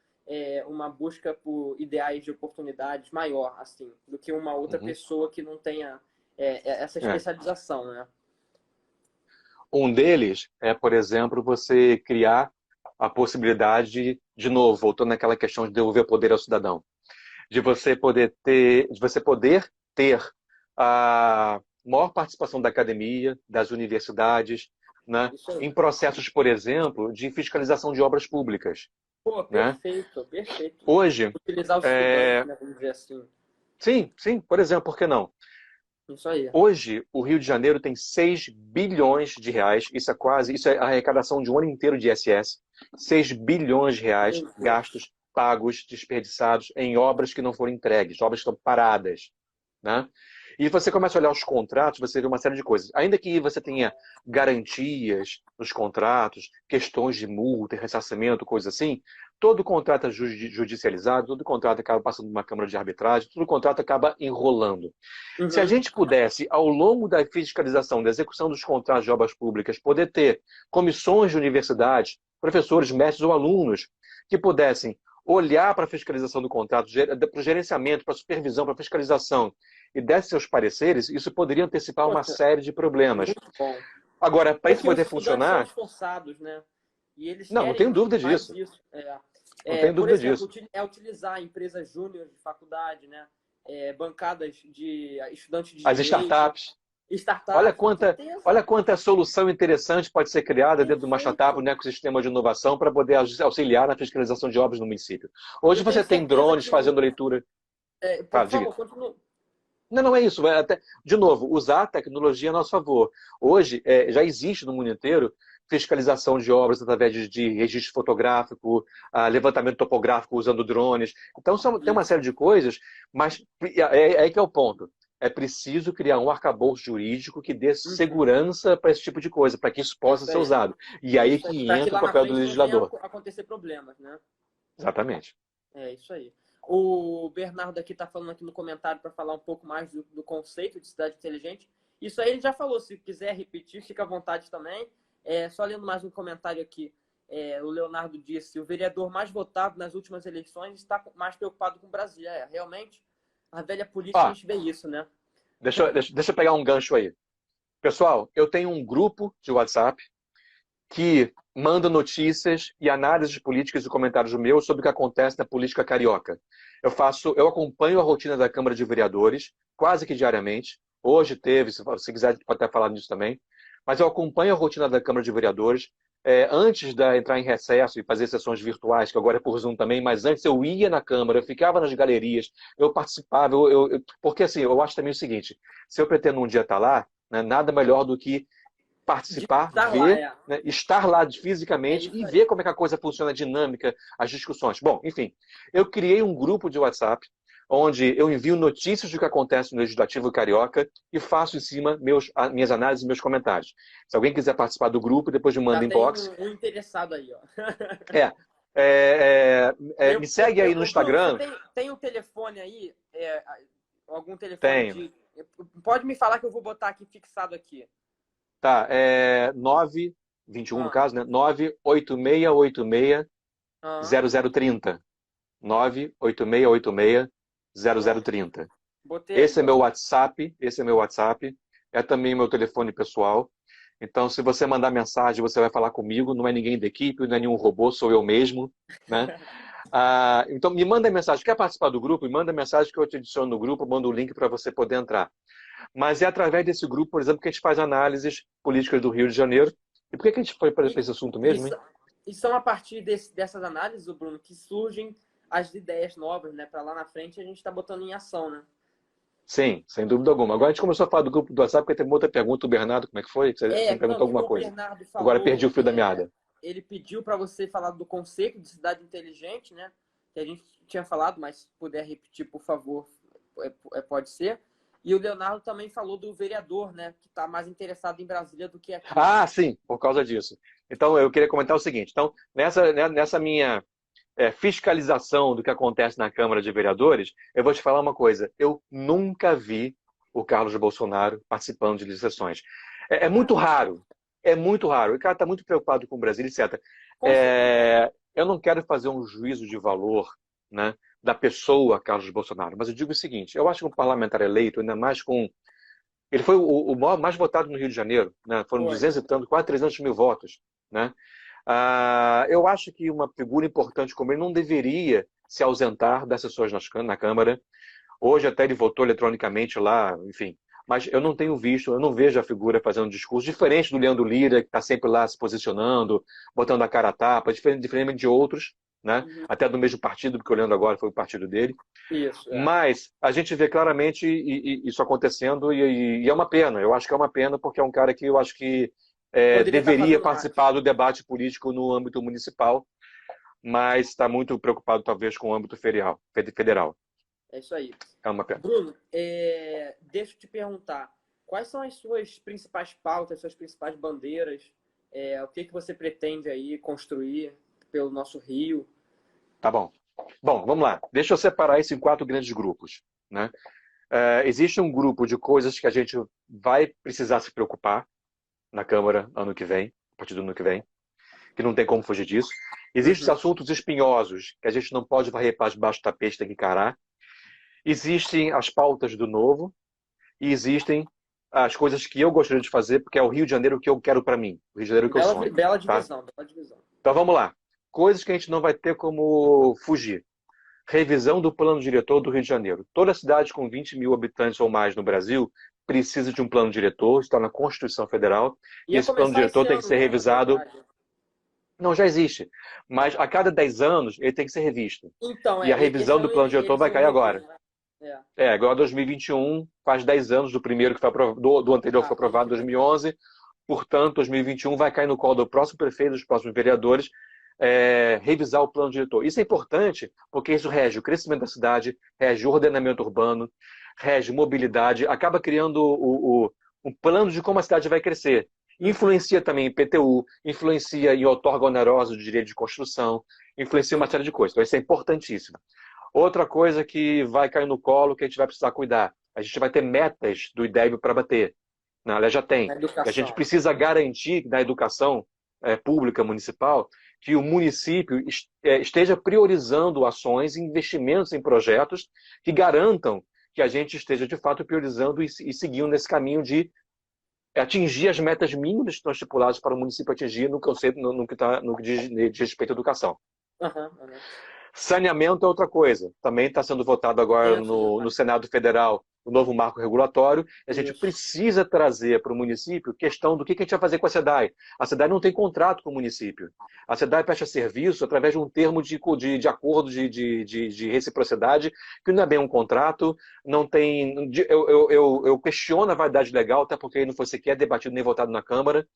uma busca por ideais de oportunidades maior, assim, do que uma outra Uhum. pessoa que não tenha essa É. especialização, né? Um deles é, por exemplo, você criar a possibilidade de novo, voltando naquela questão de devolver poder ao cidadão, de você poder ter a maior participação da academia, das universidades, né, Isso aí. em processos, por exemplo, de fiscalização de obras públicas, Pô, né? perfeito, perfeito. Hoje, Utilizar os estudantes, é, né, vamos dizer assim. sim, sim, por exemplo, por que não? Isso aí. Hoje, o Rio de Janeiro tem 6 bilhões de reais, isso é a arrecadação de um ano inteiro de ISS, 6 bilhões de reais Meu Deus. gastos, pagos, desperdiçados em obras que não foram entregues, obras que estão paradas, né? E você começa a olhar os contratos, você vê uma série de coisas. Ainda que você tenha garantias nos contratos, questões de multa, ressarcimento, coisas assim, todo contrato é judicializado, todo contrato acaba passando por uma câmara de arbitragem, todo contrato acaba enrolando. Se a Uhum. gente pudesse, ao longo da fiscalização, da execução dos contratos de obras públicas, poder ter comissões de universidades, professores, mestres ou alunos, que pudessem olhar para a fiscalização do contrato, para o gerenciamento, para a supervisão, para a fiscalização, e dessem seus pareceres, isso poderia antecipar uma Poxa, série de problemas. muito bom. Agora, para isso Porque os poder estudantes são funcionar, esforçados, né? E eles não tenho querem dúvida mais disso. isso. Não tenho Por dúvida exemplo, disso. utilizar empresas júnior de faculdade, né? Bancadas de estudantes de As direito, startups, olha startups, com quanta, certeza. olha quanta solução interessante pode ser criada dentro de uma startup, Perfeito. um ecossistema de inovação para poder auxiliar na fiscalização de obras no município. E Hoje eu tenho você tem certeza drones que o. fazendo leitura. Por Fala, diga. favor, continue. Não, não é isso. De novo, usar a tecnologia a nosso favor. Hoje, já existe no mundo inteiro fiscalização de obras através de registro fotográfico, levantamento topográfico usando drones. Então, tem uma Isso. série de coisas, mas é aí que é o ponto. É preciso criar um arcabouço jurídico que dê Uhum. segurança para esse tipo de coisa, para que isso possa Isso ser aí. usado. E aí Isso aí. que Para que entra o lá na papel do frente não venha legislador. a acontecer problemas, né? Exatamente. É isso aí. O Bernardo aqui está falando aqui no comentário para falar um pouco mais do conceito de cidade inteligente. Isso aí ele já falou. Se quiser repetir, fica à vontade também. Só lendo mais um comentário aqui. O Leonardo disse: o vereador mais votado nas últimas eleições está mais preocupado com Brasília. Realmente, a velha política a Ó, gente vê isso, né? deixa eu pegar um gancho aí. Pessoal, eu tenho um grupo de WhatsApp que manda notícias e análises políticas e comentários meus sobre o que acontece na política carioca. Eu acompanho a rotina da Câmara de Vereadores quase que diariamente. Hoje teve, se quiser, pode até falar nisso também. Mas eu acompanho a rotina da Câmara de Vereadores. Antes de entrar em recesso e fazer sessões virtuais, que agora é por Zoom também, mas antes eu ia na Câmara, eu ficava nas galerias, eu participava, porque assim, eu acho também o seguinte, se eu pretendo um dia estar lá, né, nada melhor do que De participar, estar lá, ver, né, estar lá fisicamente isso e aí. ver como é que a coisa funciona, a dinâmica, as discussões. Bom, enfim, eu criei um grupo de WhatsApp onde eu envio notícias do que acontece no Legislativo Carioca e faço em cima minhas análises e meus comentários. Se alguém quiser participar do grupo, depois me Já manda tem inbox. um interessado aí, ó. É, me segue aí no Bruno, você Instagram. tem um telefone aí? Algum telefone Tenho. de. Pode me falar que eu vou botar aqui fixado aqui. Tá, 921 no Ah, caso, né? 98686 ah, 0030. 986860030. botei Esse aí, é ó. meu WhatsApp, esse é meu WhatsApp, é também meu telefone pessoal. Então, se você mandar mensagem, você vai falar comigo, não é ninguém da equipe, não é nenhum robô, sou eu mesmo, né? Então, me manda mensagem. Quer participar do grupo? Me manda mensagem que eu te adiciono no grupo, mando o link para você poder entrar. Mas é através desse grupo, por exemplo, que a gente faz análises políticas do Rio de Janeiro. E por que a gente foi para esse assunto mesmo, hein? E são a partir dessas análises, Bruno, que surgem as ideias novas, né? Para lá na frente a gente está botando em ação, né? Sim, sem dúvida alguma. Agora a gente começou a falar do grupo do WhatsApp, porque teve uma outra pergunta, o Bernardo, como é que foi? Você me perguntou alguma como o coisa. Bernardo Agora perdi o falou, fio da meada. ele pediu para você falar do conceito de cidade inteligente, né? Que a gente tinha falado, mas se puder repetir, por favor, pode ser. E o Leonardo também falou do vereador, né? Que está mais interessado em Brasília do que aqui. Ah, sim, por causa disso. Então, eu queria comentar o seguinte. Então, nessa minha fiscalização do que acontece na Câmara de Vereadores, eu vou te falar uma coisa. Eu nunca vi o Carlos Bolsonaro participando de licitações. É muito raro. É muito raro. O cara está muito preocupado com o Brasil, etc. Eu não quero fazer um juízo de valor, né, da pessoa Carlos Bolsonaro, mas eu digo o seguinte, eu acho que um parlamentar eleito, ainda mais com... Ele foi o maior, mais votado no Rio de Janeiro, né? Foram 200 e tanto, quase 300 mil votos, né? Eu acho que uma figura importante como ele não deveria se ausentar das sessões na Câmara. Hoje até ele votou eletronicamente lá, enfim. Mas eu não tenho visto, eu não vejo a figura fazendo um discurso diferente do Leandro Lira, que está sempre lá se posicionando, botando a cara a tapa, diferente de outros, né? Uhum. Até do mesmo partido, porque o Leandro agora foi o partido dele. Isso, Mas a gente vê claramente isso acontecendo e é uma pena. Eu acho que é uma pena porque é um cara que eu acho que deveria participar do debate político no âmbito municipal, mas está muito preocupado talvez com o âmbito federal. É isso aí. É uma pena. Bruno, deixa eu te perguntar, quais são as suas principais pautas, suas principais bandeiras? O que você pretende aí construir pelo nosso Rio? Tá bom. Bom, vamos lá. Deixa eu separar isso em 4 grandes grupos, né? Existe um grupo de coisas que a gente vai precisar se preocupar na Câmara ano que vem, a partir do ano que vem, que não tem como fugir disso. Existem assuntos espinhosos que a gente não pode varrer para debaixo do tapete, tem que encarar. Existem as pautas do novo e existem as coisas que eu gostaria de fazer, porque é o Rio de Janeiro que eu quero para mim, o Rio de Janeiro que eu sonho. Bela divisão, tá? Bela divisão. Então vamos lá. Coisas que a gente não vai ter como fugir. Revisão do plano diretor do Rio de Janeiro. Toda cidade com 20 mil habitantes ou mais no Brasil precisa de um plano diretor, está na Constituição Federal, e esse plano diretor tem que ser revisado. Não, já existe. Mas a cada 10 anos ele tem que ser revisto. Então, e a revisão do plano diretor vai cair agora. Agora 2021 faz 10 anos do primeiro que foi do anterior que foi aprovado em 2011. Portanto, 2021 vai cair no colo do próximo prefeito, dos próximos vereadores, revisar o plano diretor. Isso é importante porque isso rege o crescimento da cidade, rege o ordenamento urbano, rege mobilidade, acaba criando um plano de como a cidade vai crescer. Influencia também em IPTU, influencia em outorga onerosa de direito de construção, influencia uma série de coisas. Então isso é importantíssimo. Outra coisa que vai cair no colo, que a gente vai precisar cuidar. A gente vai ter metas do IDEB para bater. Ela já tem. A gente precisa garantir na educação pública municipal que o município esteja priorizando ações e investimentos em projetos que garantam que a gente esteja, de fato, priorizando e seguindo nesse caminho de atingir as metas mínimas que estão estipuladas para o município atingir no que diz respeito à educação. Saneamento é outra coisa. Também está sendo votado agora no Senado Federal o novo marco regulatório. A gente precisa trazer para o município questão do que a gente vai fazer com a SEDAI. A SEDAI não tem contrato com o município. A SEDAI presta serviço através de um termo de acordo de reciprocidade, que não é bem um contrato, não tem... Eu questiono a validade legal, até porque ele não foi sequer debatido nem votado na Câmara.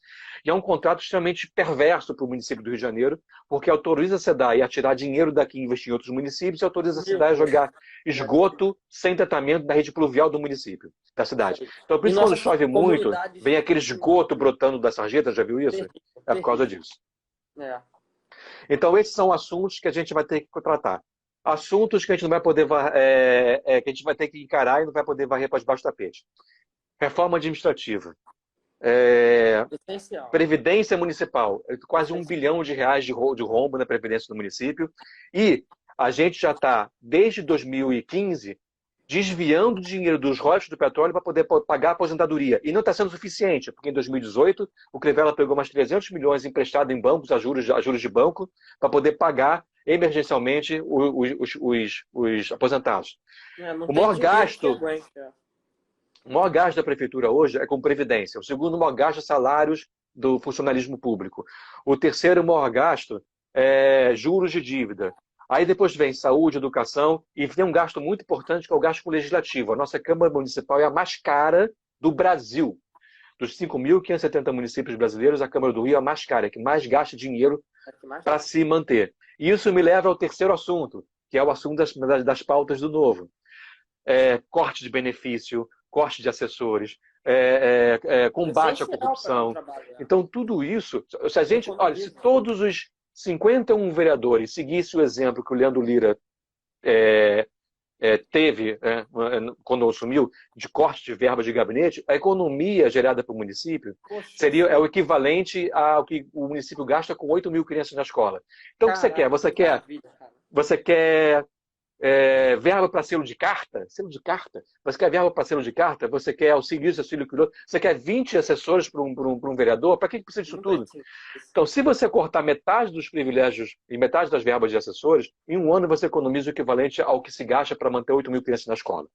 E é um contrato extremamente perverso para o município do Rio de Janeiro, porque autoriza a SEDAI a tirar dinheiro daqui e investir em outros municípios e autoriza a SEDAI a jogar esgoto sem tratamento da rede pluvial do município, da cidade. Então, por isso, quando chove muito, vem aquele esgoto brotando da sarjeta, já viu isso? É por causa disso. Então, esses são assuntos que a gente vai ter que tratar. Assuntos que a gente não vai poder que a gente vai ter que encarar e não vai poder varrer para debaixo do tapete. Reforma administrativa. Previdência municipal. Quase R$1 bilhão de rombo na Previdência do município. E a gente já está, desde 2015, desviando dinheiro dos royalties do petróleo para poder pagar a aposentadoria. E não está sendo suficiente, porque em 2018 o Crivella pegou mais 300 milhões emprestado em bancos, a juros de banco, para poder pagar emergencialmente os aposentados. O maior gasto... O maior gasto da prefeitura hoje é com previdência. O segundo maior gasto é salários do funcionalismo público. O terceiro maior gasto é juros de dívida. Aí depois vem saúde, educação e tem um gasto muito importante que é o gasto com o legislativo. A nossa Câmara Municipal é a mais cara do Brasil. Dos 5.570 municípios brasileiros, a Câmara do Rio é a mais cara, que mais gasta dinheiro para se manter. E isso me leva ao terceiro assunto, que é o assunto das pautas do Novo. Corte de benefício, corte de assessores, combate à corrupção. Então, tudo isso, se a gente, olha, se todos os 51 vereadores seguissem o exemplo que o Leandro Lira teve, quando assumiu, de corte de verba de gabinete, a economia gerada para o município seria o equivalente ao que o município gasta com 8 mil crianças na escola. Então, o que você quer? Você quer verba para selo de carta? Selo de carta? Você quer verba para selo de carta? Você quer auxílio isso, auxílio aquilo? Você quer 20 assessores para um vereador? Para que precisa disso tudo? Então, se você cortar metade dos privilégios e metade das verbas de assessores, em um ano você economiza o equivalente ao que se gasta para manter 8 mil crianças na escola.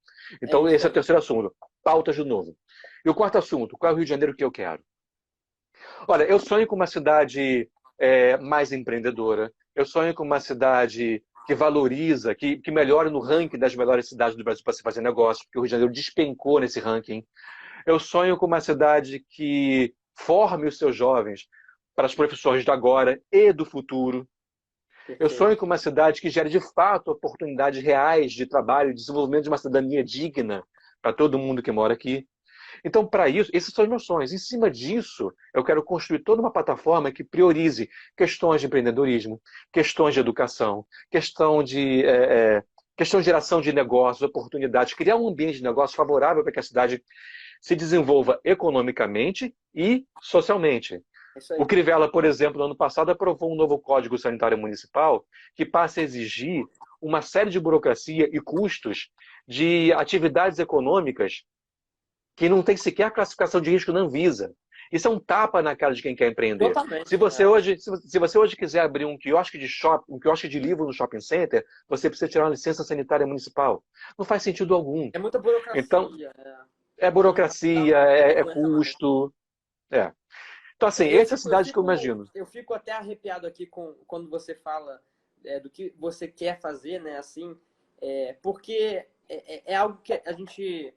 Então, esse é o terceiro assunto. Pautas de novo. E o quarto assunto, qual é o Rio de Janeiro que eu quero? Olha, eu sonho com uma cidade mais empreendedora. Eu sonho com uma cidade que valoriza, que melhore no ranking das melhores cidades do Brasil para se fazer negócio, porque o Rio de Janeiro despencou nesse ranking. Eu sonho com uma cidade que forme os seus jovens para as profissões do agora e do futuro. Eu sonho com uma cidade que gere de fato oportunidades reais de trabalho, de desenvolvimento de uma cidadania digna para todo mundo que mora aqui. Então, para isso, esses são os meus sonhos. Em cima disso, eu quero construir toda uma plataforma que priorize questões de empreendedorismo, questões de educação, questão de geração de negócios, oportunidades, criar um ambiente de negócio favorável para que a cidade se desenvolva economicamente e socialmente. O Crivella, por exemplo, no ano passado, aprovou um novo Código Sanitário Municipal que passa a exigir uma série de burocracia e custos de atividades econômicas que não tem sequer a classificação de risco na Anvisa. Isso é um tapa na cara de quem quer empreender. Totalmente, se você hoje quiser abrir um quiosque de shopping, um quiosque de livro no shopping center, você precisa tirar uma licença sanitária municipal. Não faz sentido algum. É muita burocracia. Então, é burocracia, custo. Então, assim, essa é a cidade que eu imagino. Eu fico até arrepiado aqui quando você fala do que você quer fazer, né? Assim, porque é algo que a gente...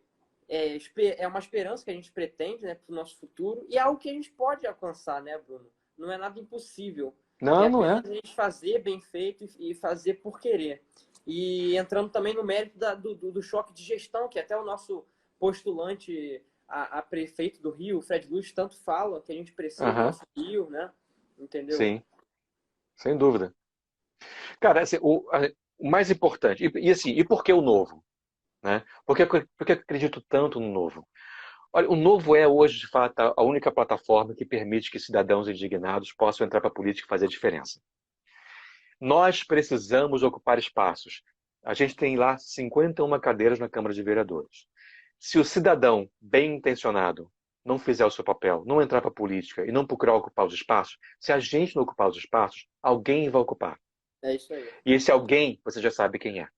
É uma esperança que a gente pretende, né, para o nosso futuro, e é algo que a gente pode alcançar, né, Bruno? Não é nada impossível. Não é. A gente fazer bem feito e fazer por querer. E entrando também no mérito do choque de gestão, que até o nosso postulante a prefeito do Rio, Fred Luz, tanto fala que a gente precisa do nosso Rio, né? Entendeu? Sim, sem dúvida. Cara, assim, o mais importante, e por que o novo? Né? Por que eu acredito tanto no novo? Olha, o novo é hoje, de fato, a única plataforma que permite que cidadãos indignados possam entrar para a política e fazer a diferença. Nós precisamos ocupar espaços. A gente tem lá 51 cadeiras na Câmara de Vereadores. Se o cidadão bem intencionado não fizer o seu papel, não entrar para a política e não procurar ocupar os espaços, se a gente não ocupar os espaços, alguém vai ocupar. É isso aí. E esse alguém, você já sabe quem é.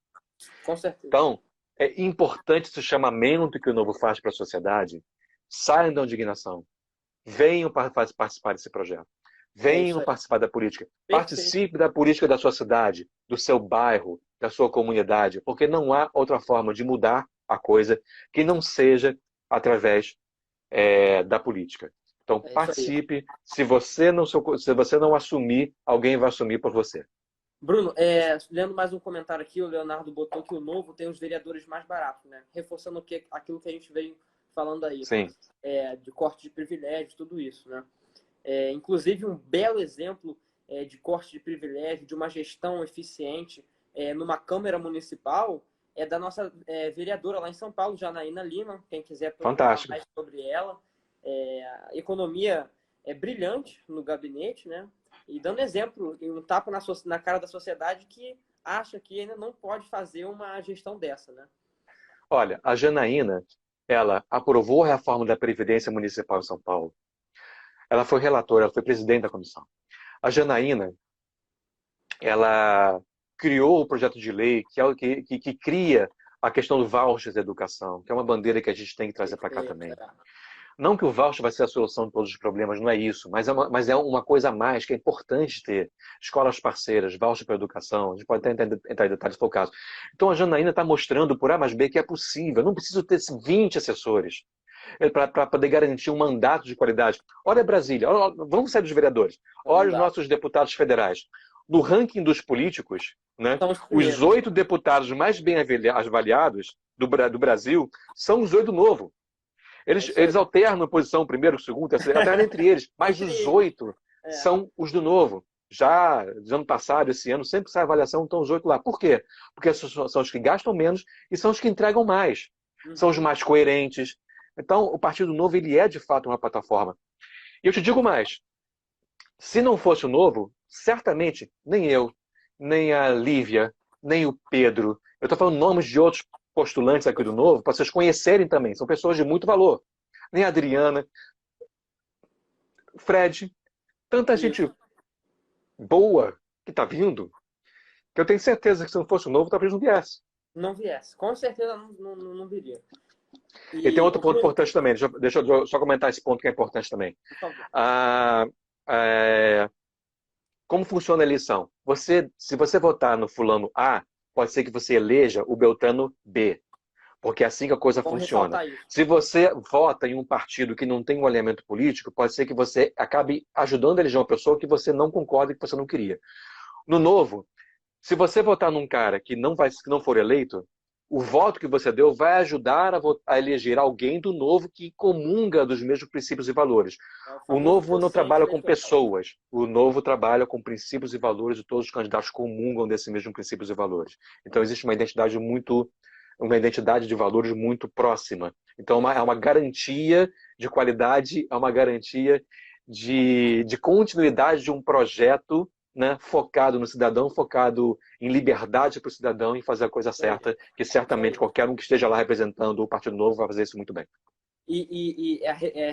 Com certeza. Então, é importante esse chamamento que o Novo faz para a sociedade. Saiam da indignação. Venham participar desse projeto. Venham participar da política. Participe da política da sua cidade, do seu bairro, da sua comunidade, porque não há outra forma de mudar a coisa que não seja através da política. Então, participe. Se você não assumir, alguém vai assumir por você. Bruno, lendo mais um comentário aqui, o Leonardo botou que o Novo tem os vereadores mais baratos, né? Reforçando aquilo que a gente veio falando aí. Sim. De corte de privilégio, tudo isso, né? Inclusive, um belo exemplo de corte de privilégio, de uma gestão eficiente numa Câmara Municipal, é da nossa vereadora lá em São Paulo, Janaína Lima. Quem quiser procurar mais sobre ela. A economia é brilhante no gabinete, né? E dando exemplo, um tapa na cara da sociedade que acha que ainda não pode fazer uma gestão dessa, né? Olha, a Janaína, ela aprovou a reforma da Previdência Municipal em São Paulo. Ela foi relatora, ela foi presidente da comissão. A Janaína, ela criou o projeto de lei que cria a questão do voucher da educação, que é uma bandeira que a gente tem que trazer para cá também. Não que o voucher vai ser a solução de todos os problemas, não é isso, mas é uma coisa a mais que é importante ter. Escolas parceiras, voucher para educação, a gente pode até entrar em detalhes se for o caso. Então a Janaína está mostrando por A mais B que é possível, não preciso ter 20 assessores para poder garantir um mandato de qualidade. Olha Brasília, vamos sair dos vereadores, olha os nossos deputados federais. No ranking dos políticos, né, os 8 deputados mais bem avaliados do Brasil são os 8 do Novo. Eles alternam a posição, primeiro, segundo, terceiro, alternam entre eles, mas os 8 são os do Novo. Já do ano passado, esse ano, sempre sai avaliação, estão os 8 lá. Por quê? Porque são os que gastam menos e são os que entregam mais. São os mais coerentes. Então, o Partido Novo, ele é, de fato, uma plataforma. E eu te digo mais. Se não fosse o Novo, certamente, nem eu, nem a Lívia, nem o Pedro, eu estou falando nomes de outros postulantes aqui do Novo, para vocês conhecerem também, são pessoas de muito valor. Nem a Adriana, Fred, tanta gente boa que está vindo, que eu tenho certeza que se não fosse o Novo, talvez não viesse. Não viesse. Com certeza não viria. E tem outro ponto importante também, deixa eu só comentar esse ponto que é importante também. Como funciona a eleição? Se você votar no fulano A, pode ser que você eleja o Beltrano B. Porque é assim que a coisa funciona. Se você vota em um partido que não tem um alinhamento político, pode ser que você acabe ajudando a eleger uma pessoa que você não concorda e que você não queria. No Novo, se você votar num cara que não for eleito, o voto que você deu vai ajudar a eleger alguém do Novo que comunga dos mesmos princípios e valores. O Novo não trabalha com pessoas. O Novo trabalha com princípios e valores e todos os candidatos comungam desses mesmos princípios e valores. Então existe uma identidade de valores muito próxima. Então é uma garantia de qualidade, é uma garantia de continuidade de um projeto, né, focado no cidadão, focado em liberdade para o cidadão e fazer a coisa certa, que certamente qualquer um que esteja lá representando o Partido Novo vai fazer isso muito bem.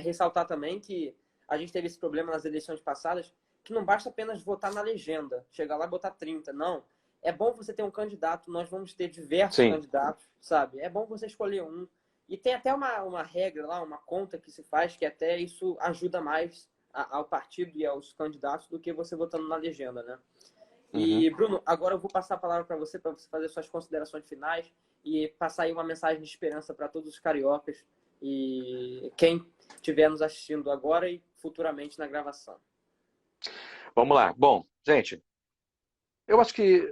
Ressaltar também que a gente teve esse problema nas eleições passadas, que não basta apenas votar na legenda, chegar lá e botar 30, não. É bom você ter um candidato, nós vamos ter diversos candidatos, sabe? É bom você escolher um. E tem até uma regra lá, uma conta que se faz, que até isso ajuda mais ao partido e aos candidatos do que você votando na legenda, né? E, Bruno, agora eu vou passar a palavra para você fazer suas considerações finais e passar aí uma mensagem de esperança para todos os cariocas e quem estiver nos assistindo agora e futuramente na gravação. Vamos lá. Bom, gente, eu acho que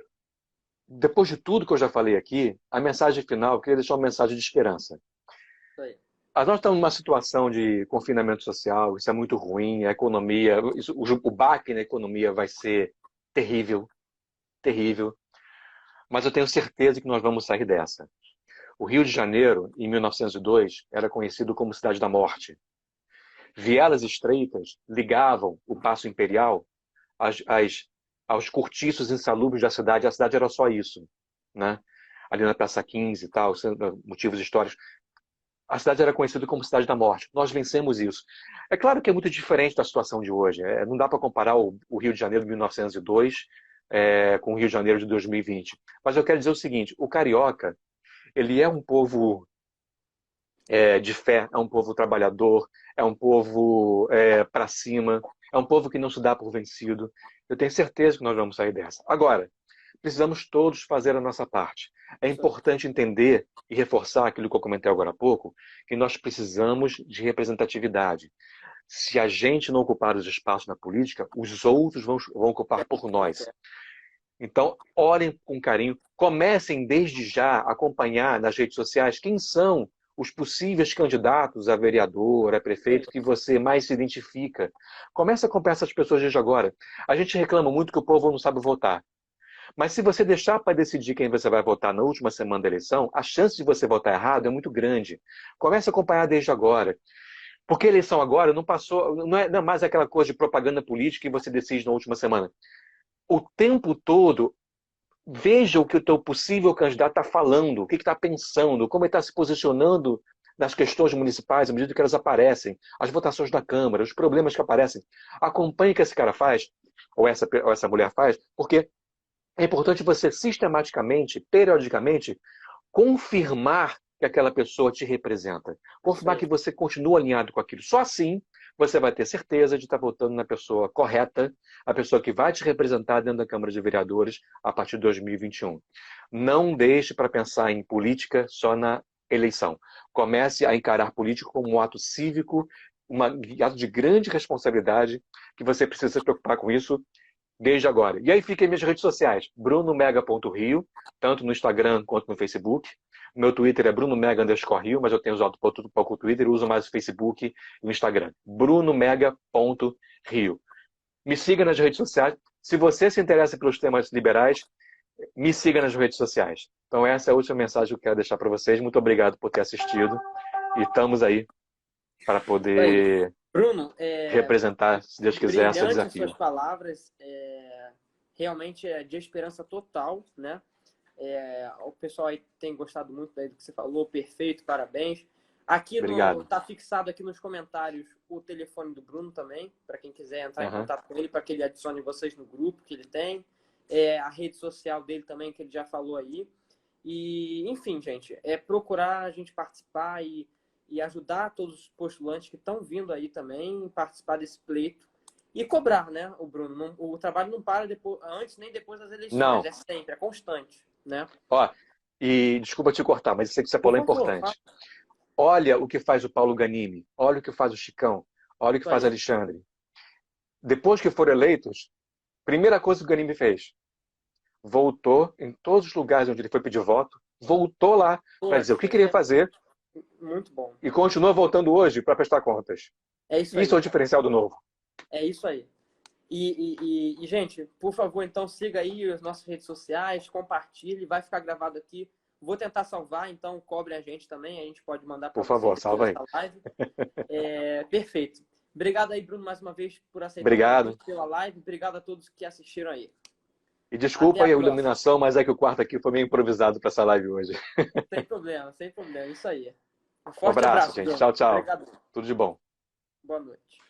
depois de tudo que eu já falei aqui, a mensagem final, eu queria deixar uma mensagem de esperança. Nós estamos numa situação de confinamento social, isso é muito ruim, a economia, o baque na economia vai ser terrível, terrível, mas eu tenho certeza que nós vamos sair dessa. O Rio de Janeiro, em 1902, era conhecido como Cidade da Morte. Vielas estreitas ligavam o Paço Imperial aos cortiços insalubres da cidade. A cidade era só isso, né? Ali na Praça 15 e tal, motivos históricos. A cidade era conhecida como Cidade da Morte. Nós vencemos isso. É claro que é muito diferente da situação de hoje. Não dá para comparar o Rio de Janeiro de 1902 com o Rio de Janeiro de 2020. Mas eu quero dizer o seguinte, o carioca, ele é um povo de fé, é um povo trabalhador, é um povo para cima, é um povo que não se dá por vencido. Eu tenho certeza que nós vamos sair dessa. Agora, precisamos todos fazer a nossa parte. É importante entender e reforçar aquilo que eu comentei agora há pouco, que nós precisamos de representatividade. Se a gente não ocupar os espaços na política, os outros vão ocupar por nós. Então, olhem com carinho, comecem desde já a acompanhar nas redes sociais quem são os possíveis candidatos a vereador, a prefeito, que você mais se identifica. Comece a acompanhar essas pessoas desde agora. A gente reclama muito que o povo não sabe votar. Mas se você deixar para decidir quem você vai votar na última semana da eleição, a chance de você votar errado é muito grande. Comece a acompanhar desde agora. Porque a eleição agora não é mais aquela coisa de propaganda política que você decide na última semana. O tempo todo, veja o que o teu possível candidato está falando, o que está pensando, como ele está se posicionando nas questões municipais, à medida que elas aparecem, as votações da Câmara, os problemas que aparecem. Acompanhe o que esse cara faz, ou essa mulher faz, porque é importante você sistematicamente, periodicamente, confirmar que aquela pessoa te representa. Confirmar que você continua alinhado com aquilo. Só assim você vai ter certeza de estar votando na pessoa correta, a pessoa que vai te representar dentro da Câmara de Vereadores a partir de 2021. Não deixe para pensar em política só na eleição. Comece a encarar político como um ato cívico, um ato de grande responsabilidade, que você precisa se preocupar com isso desde agora. E aí fica em minhas redes sociais, brunomega.rio, tanto no Instagram quanto no Facebook. Meu Twitter é brunomega_rio, mas eu tenho usado pouco o Twitter, uso mais o Facebook e o Instagram. brunomega.rio. Me siga nas redes sociais. Se você se interessa pelos temas liberais, me siga nas redes sociais. Então essa é a última mensagem que eu quero deixar para vocês. Muito obrigado por ter assistido. E estamos aí para poder Bruno, representar, se Deus quiser, esse desafio. Suas palavras, realmente é de esperança total, né? O pessoal aí tem gostado muito daí do que você falou, perfeito, parabéns. Aqui tá fixado aqui nos comentários o telefone do Bruno também, para quem quiser entrar em contato com ele, para que ele adicione vocês no grupo que ele tem. A rede social dele também, que ele já falou aí. E, enfim, gente, procurar a gente participar e ajudar todos os postulantes que estão vindo aí também, participar desse pleito e cobrar, né, o Bruno. O trabalho não para antes nem depois das eleições, não. É sempre, é constante, né? Ó, e desculpa te cortar, mas isso que você falou é importante. Olha o que faz o Paulo Ganimi, olha o que faz o Chicão, olha o que faz o Alexandre. Depois que foram eleitos, primeira coisa que o Ganimi fez, voltou em todos os lugares onde ele foi pedir voto, voltou lá para dizer o que queria fazer. Muito bom. E continua voltando hoje para prestar contas. Isso é o diferencial do novo. É isso aí. E, gente, por favor, então siga aí as nossas redes sociais, compartilhe, vai ficar gravado aqui. Vou tentar salvar, então cobre a gente também, a gente pode mandar para Por favor, salva aí. Live. Perfeito. Obrigado aí, Bruno, mais uma vez por aceitar pela live. Obrigado a todos que assistiram aí. E desculpa aí a iluminação, mas é que o quarto aqui foi meio improvisado para essa live hoje. Sem problema, sem problema. Isso aí. Um abraço, gente. Tchau, tchau. Obrigado. Tudo de bom. Boa noite.